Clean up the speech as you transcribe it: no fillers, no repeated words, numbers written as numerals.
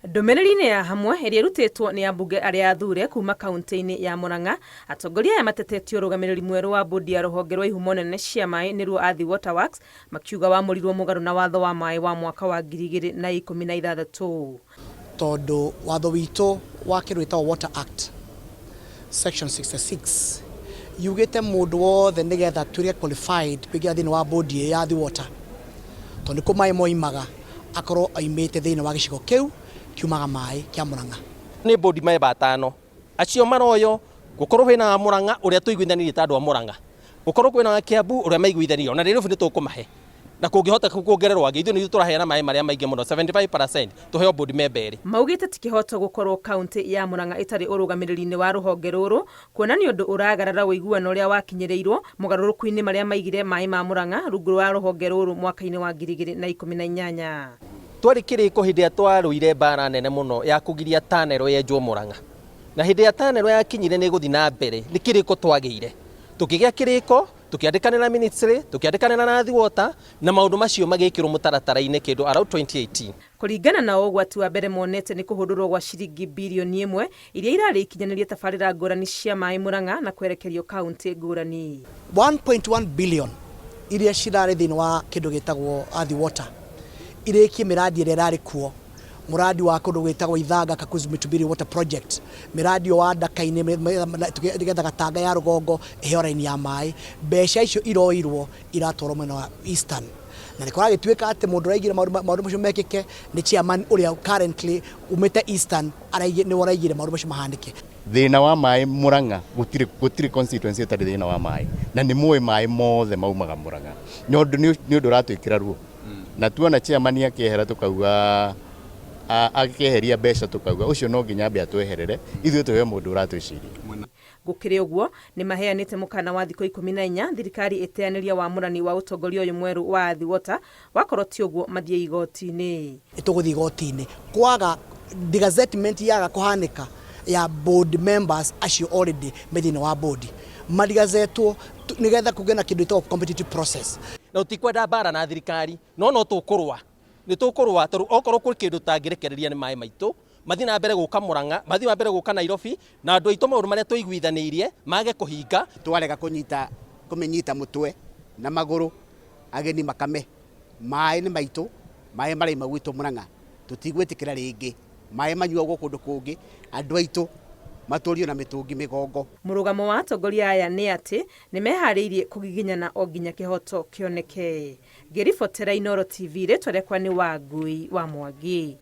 Ndomereri-inĩ ya hamwe ĩrĩa ĩrutĩtwo nĩ ambunge arĩa athure kuma kaunti-inĩ ya Murang'a, atongoria aya matetetie ũrũgamĩrĩri mwerũ wa bodi ya rũhonge rwa ihumo nene cia maĩ nĩruo Athi Water Works, makiuga wamũrirwo mũgarũ na watho wa maĩ wa mwaka wa 2016. Tondũ watho witũ wa kĩndũ gĩtagwo Water Act Section 66 yugĩte mũndũ wothe nĩgetha tuĩke qualified kũingĩra thĩinĩ wa bodi ya Athi Water, tondũ nĩkuo maĩ moimaga akorwo oimĩte thĩinĩ wa gĩcigo kĩu kiumaga maĩ kĩa Murang'a. Nĩ bodi maĩ batano acio maroyo gũkorwo kwĩna Murang'a ũrĩa tũiguithanirie ta andũ a Murang'a, gũkorwo kwĩna Kiambu ũrĩa maiguithanirie na rĩrĩ nĩ tũkũmahe na kũngĩhota kuongererwo angĩ ithuĩ nĩ tũraheana maĩ marĩa maingĩ mũno 75% tuheo bodi member erĩ. Maugĩte ti kĩhoto gũkorwo kaunti ya Murang'a ĩtarĩ ũrũgamĩrĩri-inĩ wa rũhonge rũrũ, kuona nĩ ũndũ ũragarara ũiguano ũrĩa wakinyĩrĩirwo mũgarũrũku-inĩ marĩa maigire maĩ ma Murang'a rungu rwa rũhonge rũrũ mwaka-inĩ wa 2018. Twarĩ kĩrĩko hĩndĩ ĩrĩa twarũire mbara nene mũno ya kũgiria tanero yenjwo Murang'a, na hĩndĩ ĩrĩa tanero yakinyire nĩ gũthiĩ na mbere nĩ kĩrĩko twagĩire, tũkĩgĩa kĩrĩko tũkĩandĩkanĩra na ministry, tũkĩandĩkanĩra na Athi Water na maũndũ macio magĩkĩrwo mũtaratara-inĩ kĩndũ around 2018. Kũringana na ũgwati wa mbere monete nĩ kũhũthĩrwo gwa ciringi birioni 1 iria irarĩ ikinyanĩria tabarĩra ngũrani cia maĩ Murang'a na kwerekerio kaunti ngũrani. 1.1 billion iria cirarĩ thĩinĩ wa kĩndũ gĩtagwo Athi Water irĩkie miradi ĩrĩa ĩrarĩ kuo, muradi wa kũndũ gwĩtagwo Ithanga Kakuzu Mitubiri Water Project, miradi wa Ndaka-inĩ nĩgetha Gatanga ya rũgongo ĩheo raini ya maĩ. Mbeca icio iroirwo iratwarwo mwena wa Eastern, na nĩ kũragĩtuĩka atĩ mũndũ ũraigire maũndũ macio mekĩke nĩ chairman ũrĩa currently umĩte Eastern nĩ ũraigire maũndũ macio mahanĩke. Thĩna wa maĩ Murang'a gũtirĩ constituency ĩtarĩ thĩna wa maĩ, na nĩ mũĩ maĩ mothe maumaga Murang'a, nĩ ũndũ ũratwĩkĩra ruo na tuona chairman akĩehera tukauga akĩeheria mbeca tukauga ũcio no nginya ambe atweherere ithuĩ tũhe mũndũ ũratwĩciria. Gũkĩrĩ ũguo nĩ maheanĩte mũkana wa thikũ 14 thirikari ĩteanĩria wamũrani wa ũtongoria ũyũ mwerũ wa Athi Water, wakorwo ti ũguo mathiĩ igoti-inĩ. Tũgũthiĩ igoti-inĩ kwaga gazettement yaga kũhanĩka ya board members acio already thĩinĩ wa bodi marigazetwo nĩgetha kũgĩe na kĩndũ gĩtagwo competitive process. Na tũtikwenda mbara na thirikari no tũkũrũa, nĩ tũkũrũa tondũ okorwo kũrĩ kĩndũ tangĩrekereria nĩ maĩ maitũ mathiĩ na mbere gũka Murang'a, mathiĩ na mbere gũka Nairobi, na andũ aitũ maũndũ marĩa tũiguithanĩirie mage kũhinga. Twarega kũmenyita mũtwe na magũrũ ageni makame maĩ nĩ maitũ, maĩ marĩ magwitũ Murang'a, tũtigwĩtĩkĩra rĩngĩ maĩ manyuagwo kũndũ kũngĩ, andũ aitũ matũrio na mĩtũngi mĩgongo. Mũrũgamo wa atongoria aya nĩ atĩ nĩ meharĩirie kũgiginyana o nginya kĩhoto kĩoneke. Ngĩribotera Inooro TV, rĩtwa rĩakwa nĩ Wangui wa Mwangi.